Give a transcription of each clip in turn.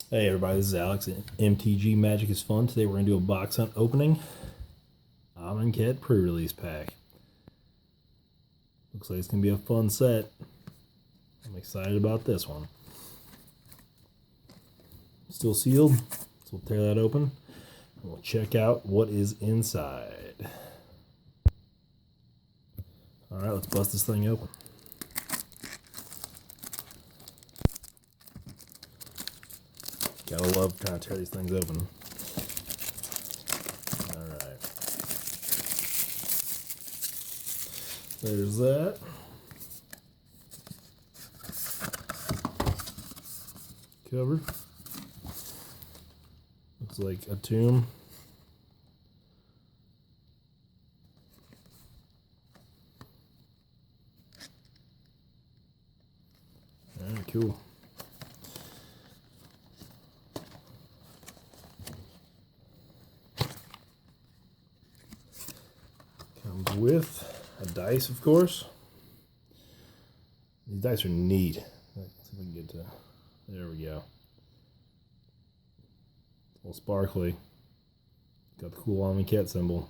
Hey everybody, this is Alex at MTG MagicIsFun. Today we're going to do a box hunt opening. Amonkhet Prerelease pack. Looks like it's going to be a fun set. I'm excited about this one. Still sealed, so we'll tear that open and we'll check out what is inside. Alright, let's bust this thing open. Gotta love trying to tear these things open. Alright. There's that. Cover. Looks like a tomb. Alright, cool. Comes with a dice, of course. These dice are neat. Let's see if we can get to. There we go. It's a little sparkly. Got the cool Amonkhet symbol.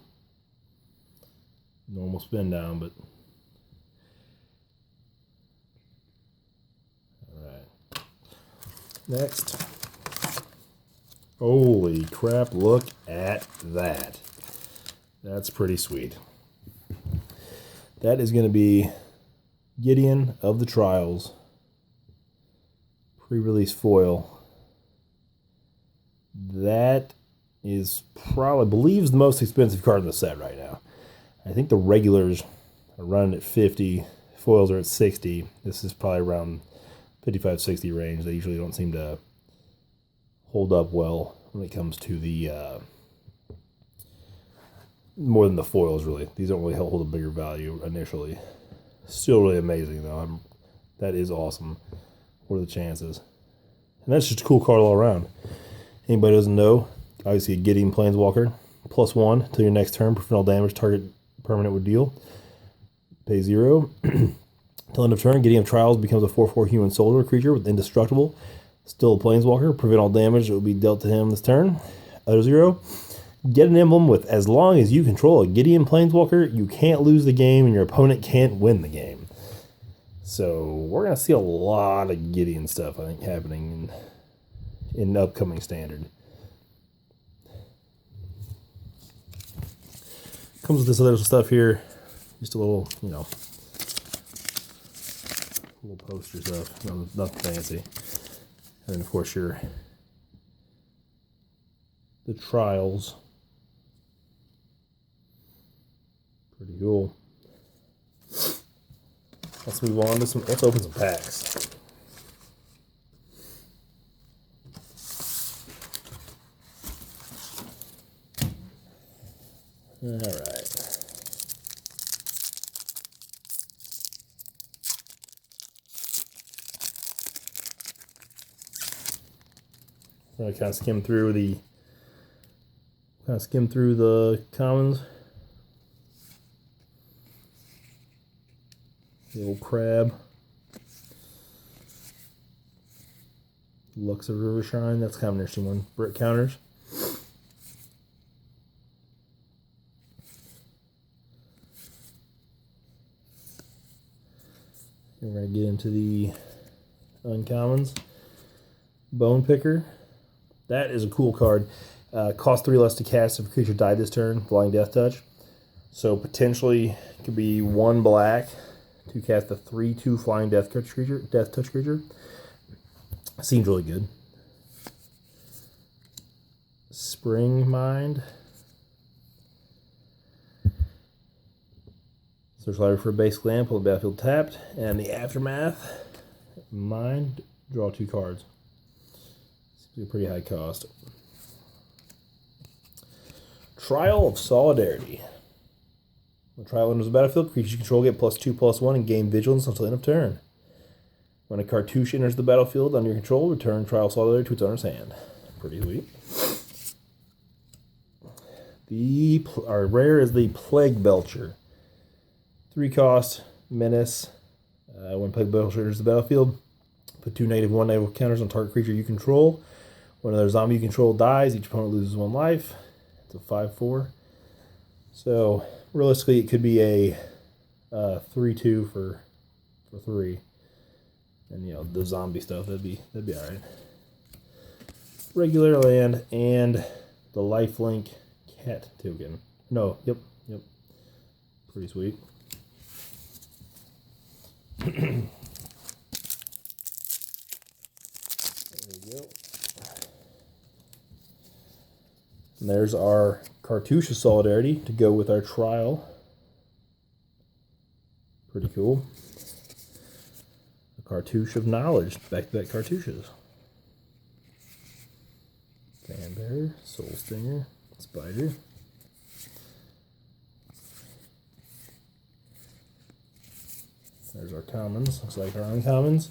Normal spin down, but. Alright. Next. Holy crap, look at that. That's pretty sweet. That is going to be Gideon of the Trials pre-release foil. That is probably, I believe, the most expensive card in the set right now. I think the regulars are running at 50, foils are at 60. This is probably around 55-60 range. They usually don't seem to hold up well when it comes to the more than the foils, really. These don't really hold a bigger value initially. Still really amazing, though. That is awesome. What are the chances? And that's just a cool card all around. Anybody who doesn't know, obviously a Gideon Planeswalker. +1 until your next turn. Prevent all damage target permanent would deal. Pay 0. Till end of turn, Gideon of Trials becomes a 4/4 human soldier creature with indestructible. Still a Planeswalker. Prevent all damage that will be dealt to him this turn. Other 0. Get an emblem with as long as you control a Gideon Planeswalker, you can't lose the game and your opponent can't win the game. So we're going to see a lot of Gideon stuff, I think, happening in the upcoming standard. Comes with this other stuff here. Just a little, little poster stuff. Nothing fancy. And then, of course, the Trials. Pretty cool. Let's move on to let's open some packs. All right. I'm gonna kind of skim through the commons. The old crab. Lux of Rivershine. That's kind of an interesting one. Brick counters. We're going to get into the uncommons. Bone Picker. That is a cool card. Cost 3 less to cast if a creature died this turn. Flying Death Touch. So potentially it could be 1 black to cast a 3/2 Flying Death Touch creature. Seems really good. Spring Mind. Search library for a base land, pull the battlefield tapped, and the Aftermath. Mind, draw 2 cards. Seems to be a pretty high cost. Trial of Solidarity. When Trial enters the battlefield, creatures you control get +2/+1 and gain Vigilance until end of turn. When a cartouche enters the battlefield under your control, return Trial of Solidarity to its owner's hand. Pretty sweet. Our rare is the Plague Belcher. 3 cost, Menace. When Plague Belcher enters the battlefield, put 2 -1 counters on target creature you control, When another zombie you control dies, each opponent loses 1 life. It's a 5/4. So realistically, it could be a 3/2 for 3. And you know, the zombie stuff, that'd be alright. Regular land and the lifelink cat token. No, yep. Pretty sweet. There we go. And there's our Cartouche of Solidarity to go with our trial. Pretty cool. A Cartouche of Knowledge, back-to-back cartouches. Fanbearer, Soul Stinger, Spider. There's our commons, looks like our uncommons.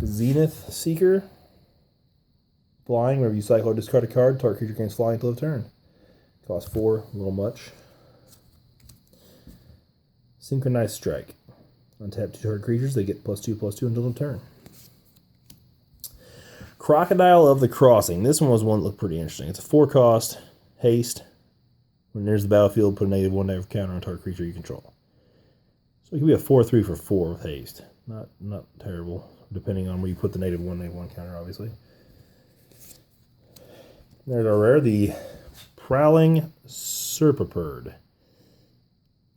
Zenith Seeker. Flying, whenever you cycle or discard a card, target creature gains flying until the turn. Cost 4, a little much. Synchronized Strike. Untap 2 target creatures, they get +2/+2 until the turn. Crocodile of the Crossing. This one was one that looked pretty interesting. It's a 4-cost, haste. When nears the battlefield, put a -1/- counter on target creature you control. So it could be a 4/3 for 4 with haste. Not terrible, depending on where you put the -1/1 counter, obviously. There's our rare, the Prowling Serpaperd.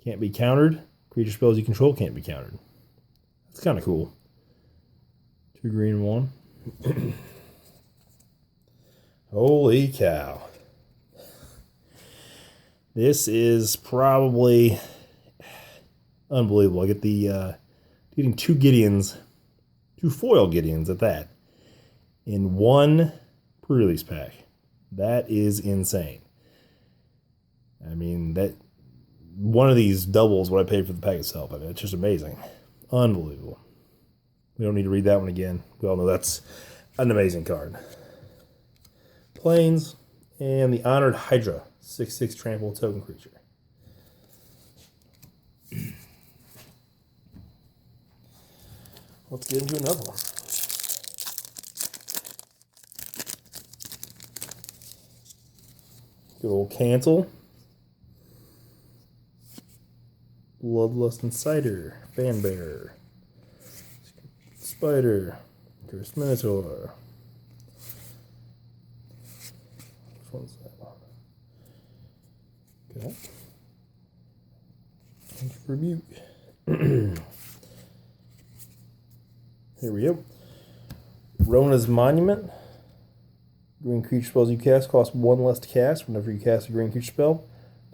Can't be countered. Creature spells you control can't be countered. That's kind of cool. 2 green, 1. Holy cow. This is probably unbelievable. I get the getting 2 Gideons, 2 foil Gideons at that, in 1 pre-release pack. That is insane. I mean, that one of these doubles what I paid for the pack itself. I mean, it's just amazing. Unbelievable. We don't need to read that one again. We all know that's an amazing card. Plains and the Honored Hydra, 6/6 trample token creature. Let's get into another one. Good old Cancel. Bloodlust Insider. Fanbearer. Spider. Cursed Minotaur. Which one's that one? Okay. Rebuke. Here we go. Rona's Monument. Green creature spells you cast cost 1 less to cast. Whenever you cast a green creature spell,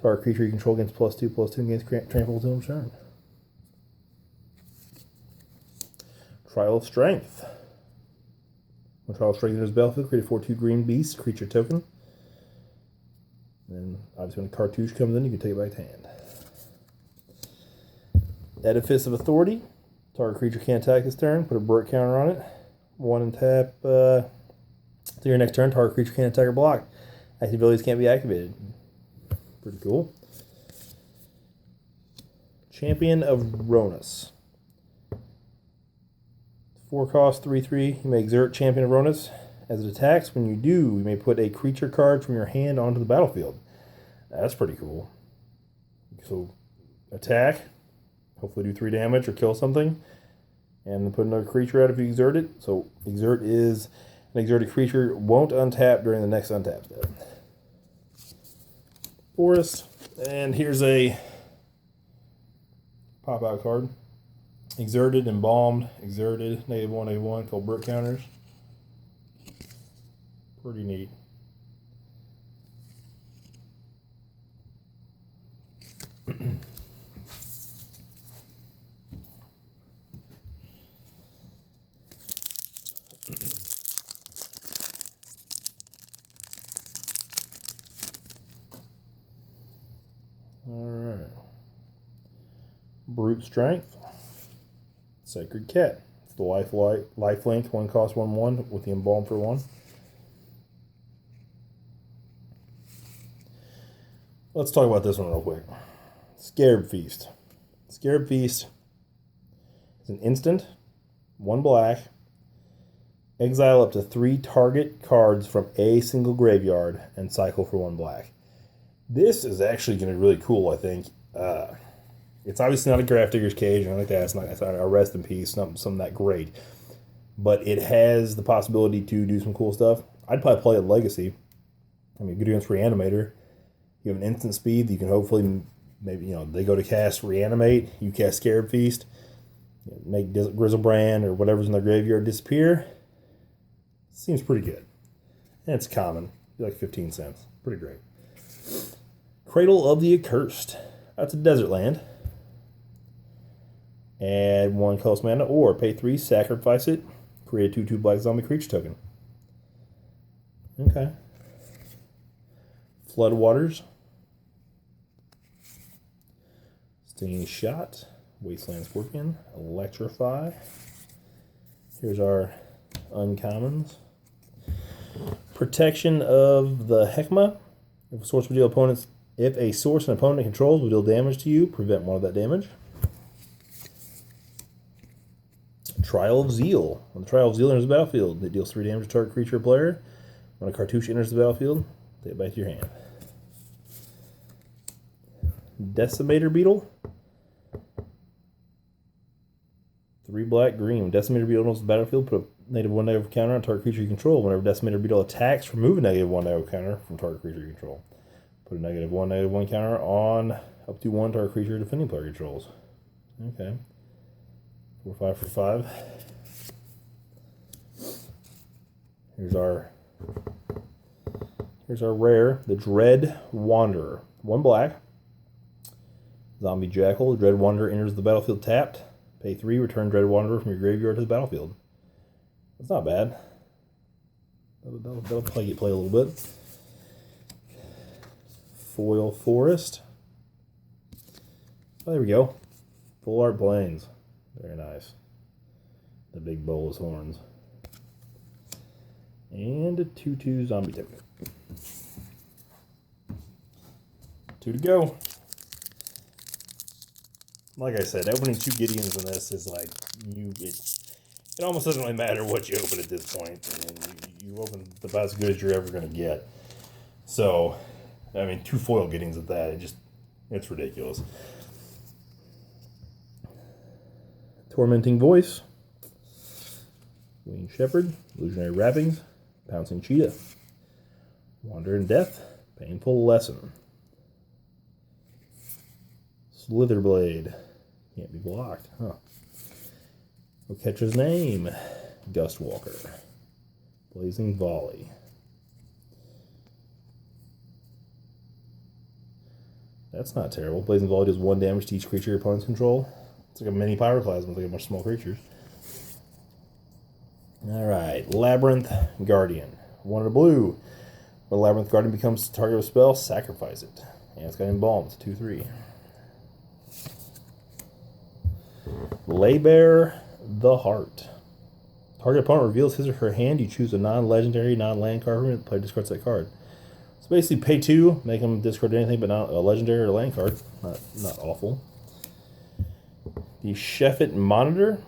target creature you control gains +2/+2 against trample until return. Trial of Strength. When Trial of Strength enters battlefield, create a 4/2 green beast creature token. And obviously, when a cartouche comes in, you can take it back to hand. Edifice of Authority. Target creature can't attack this turn. Put a brick counter on it. 1 and tap. To your next turn, target creature can't attack or block. Active abilities can't be activated. Pretty cool. Champion of Ronus. 4-cost, 3/3. You may exert Champion of Ronus. As it attacks, when you do, you may put a creature card from your hand onto the battlefield. That's pretty cool. So, attack. Hopefully do 3 damage or kill something. And then put another creature out if you exert it. So, exert is an exerted creature won't untap during the next untap step. Forest. And here's a pop-out card. Exerted, Embalmed, Exerted, -1/-1, called Brick Counters. Pretty neat. Alright. Brute Strength. Sacred Cat. It's the lifelink, 1-cost, 1/1 with the Embalm for 1. Let's talk about this one real quick. Scarab Feast. Scarab Feast is an instant, 1 black, Exile up to 3 target cards from a single graveyard and cycle for 1 black. This is actually going to be really cool, I think. It's obviously not a Grafdigger's Cage or anything like that. It's not a Rest in Peace, something that great. But it has the possibility to do some cool stuff. I'd probably play a Legacy. I mean, good against Reanimator. You have an instant speed that you can hopefully, maybe, you know, they go to cast Reanimate, you cast Scarab Feast, make Grizzlebrand or whatever's in their graveyard disappear. Seems pretty good. And it's common. Like 15 cents. Pretty great. Cradle of the Accursed. That's a desert land. Add 1 colorless mana or pay 3, sacrifice it, create a 2/2 black zombie creature token. Okay. Floodwaters. Stinging Shot. Wasteland Scorpion. Electrify. Here's our uncommons. Protection of the Heckma. If a source an opponent controls will deal damage to you, prevent 1 of that damage. Trial of Zeal. When the Trial of Zeal enters the battlefield, it deals 3 damage to target creature or player. When a cartouche enters the battlefield, take it back to your hand. Decimator Beetle. 3 black, green. When Decimator Beetle enters the battlefield, put a -1/- counter on target creature you control. Whenever Decimator Beetle attacks, remove a -1/- counter from target creature you control. Put a -1/- counter on up to 1 target creature defending player controls. Okay. 4/5 for 5. Here's our rare, the Dread Wanderer. 1 black. Zombie Jackal. The Dread Wanderer enters the battlefield tapped. Pay 3, return Dread Wanderer from your graveyard to the battlefield. That's not bad. That'll play a little bit. Foil Forest. Oh, there we go. Full Art Plains. Very nice. The big bolus horns. And a 2/2 zombie token. 2 to go. Like I said, opening 2 Gideons in this is like, it almost doesn't really matter what you open at this point. I mean, you open about as good as you're ever going to get. So, I mean, 2 foil Gideons at that, it's ridiculous. Tormenting Voice. Winged Shepherd. Illusionary Wrappings. Pouncing Cheetah. Wandering Death. Painful Lesson. Slitherblade. Can't be blocked, huh? We'll catch his name. Gustwalker. Blazing Volley. That's not terrible. Blazing Volley does 1 damage to each creature your opponents control. It's like a mini Pyroclasm with like a much small creatures. Alright, Labyrinth Guardian. 1 in a blue. When a Labyrinth Guardian becomes the target of a spell, sacrifice it. And it's got Embalm. It's 2/3. Laybear the Heart. Target opponent reveals his or her hand. You choose a non-legendary, non-land card from it. The player discards that card. So basically, pay 2, make them discard anything but not a legendary or a land card. Not awful. The Sheffet Monitor.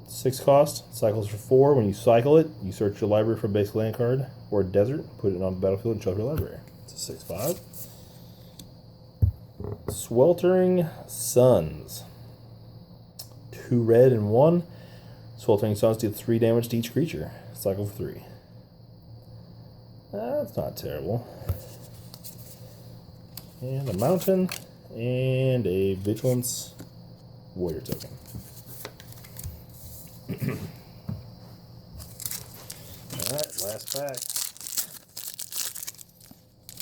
6 cost. Cycles for 4. When you cycle it, you search your library for a basic land card or a desert. Put it on the battlefield and shelter your library. It's a 6/5. Sweltering Suns. 2 red and 1. Sweltering Suns deal 3 damage to each creature. Cycle for 3. That's not terrible. And a mountain and a Vigilance Warrior token. Alright, last pack.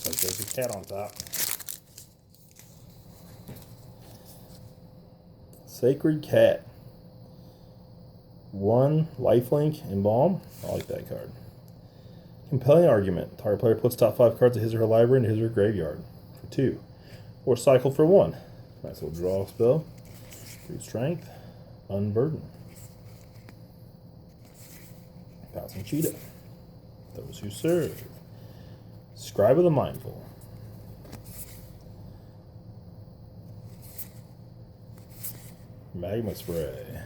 Like there's a cat on top. Sacred Cat. 1 lifelink, Embalm. I like that card. Compelling Argument. Target player puts top 5 cards of his or her library into his or her graveyard for 2. Or cycle for 1. Nice little draw spell. 3 strength. Unburden. Pouncing Cheetah. Those who serve. Scribe of the Mindful. Magma Spray.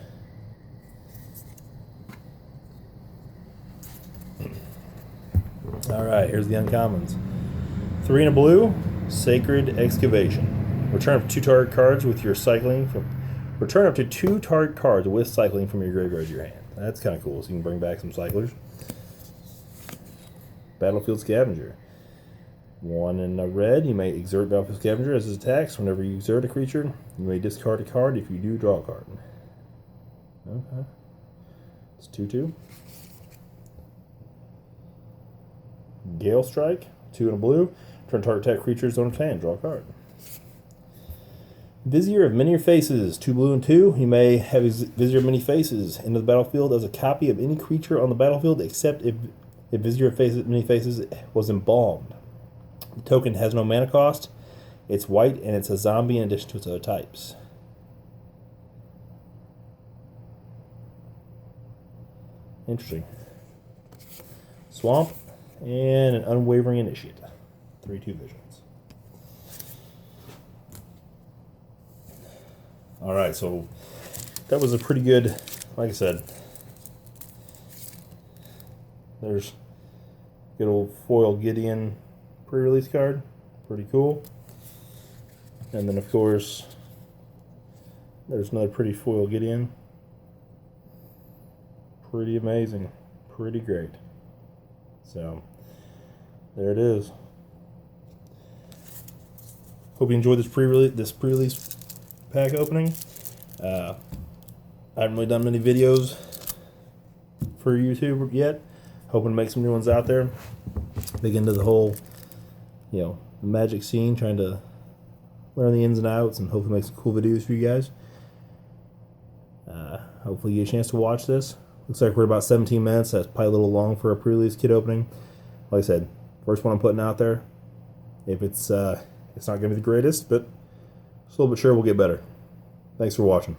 Alright, here's the uncommons. 3 in a blue, Sacred Excavation. Return up to 2 target cards with your cycling from return up to 2 target cards with cycling from your graveyard to your hand. That's kind of cool, so you can bring back some cyclers. Battlefield Scavenger. 1 in a red, you may exert Battlefield Scavenger as his attacks. Whenever you exert a creature, you may discard a card. If you do, draw a card. Okay. It's 2/2. Gale Strike. 2 in a blue. Turn target attack creatures on its hand. Draw a card. Vizier of Many Faces. 2 blue and 2. You may have his Vizier of Many Faces into the battlefield as a copy of any creature on the battlefield, except if Vizier of Many Faces was embalmed. The token has no mana cost. It's white and it's a zombie in addition to its other types. Interesting. Swamp and an Unwavering Initiate. 3/2 visions. Alright, so that was a pretty good, like I said, there's good old foil Gideon pre-release card. Pretty cool. And then, of course, there's another pretty foil Gideon. Pretty amazing. Pretty great. So, there it is. Hope you enjoyed this pre-release pack opening. I haven't really done many videos for YouTube yet. Hoping to make some new ones out there. Big into the whole, Magic scene, trying to learn the ins and outs and hopefully make some cool videos for you guys. Hopefully you get a chance to watch this. Looks like we're about 17 minutes. That's probably a little long for a pre-release kit opening. Like I said, first one I'm putting out there. If it's not going to be the greatest, but slowly but sure we'll get better. Thanks for watching.